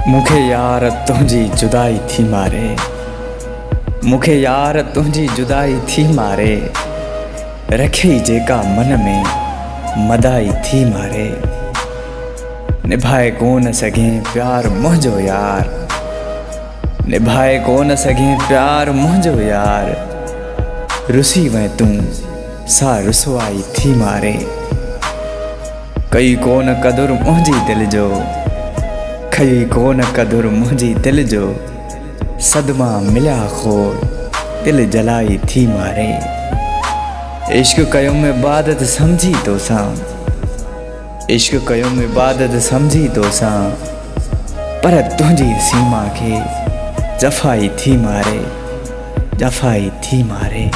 मूंखे यार तुंहिंजी जुदाई थी मारे, मूंखे यार तुंहिंजी जुदाई थी मारे, रखी जेका मन में मदाई थी मारे। निभाए कोन सघे प्यार मुंहिंजो यार, निभाए कोन सघे प्यार मुंहिंजो यार, रुसी वए तूं सा रुसवाई थी मारे। कई कोन कदुर मुंहिंजी दिल जो, कई कोन कदुर मुंहिंजी दिल जो, सदमा मिलिया खोड़ दिल जलाई थी मारे। इश्क कयुम इबादत समझी तोसां, इश्क कयुम इबादत समझी तोसां, पर तुंहिंजी सीमा खे जफ़ाई थी मारे, जफ़ाई थी मारे।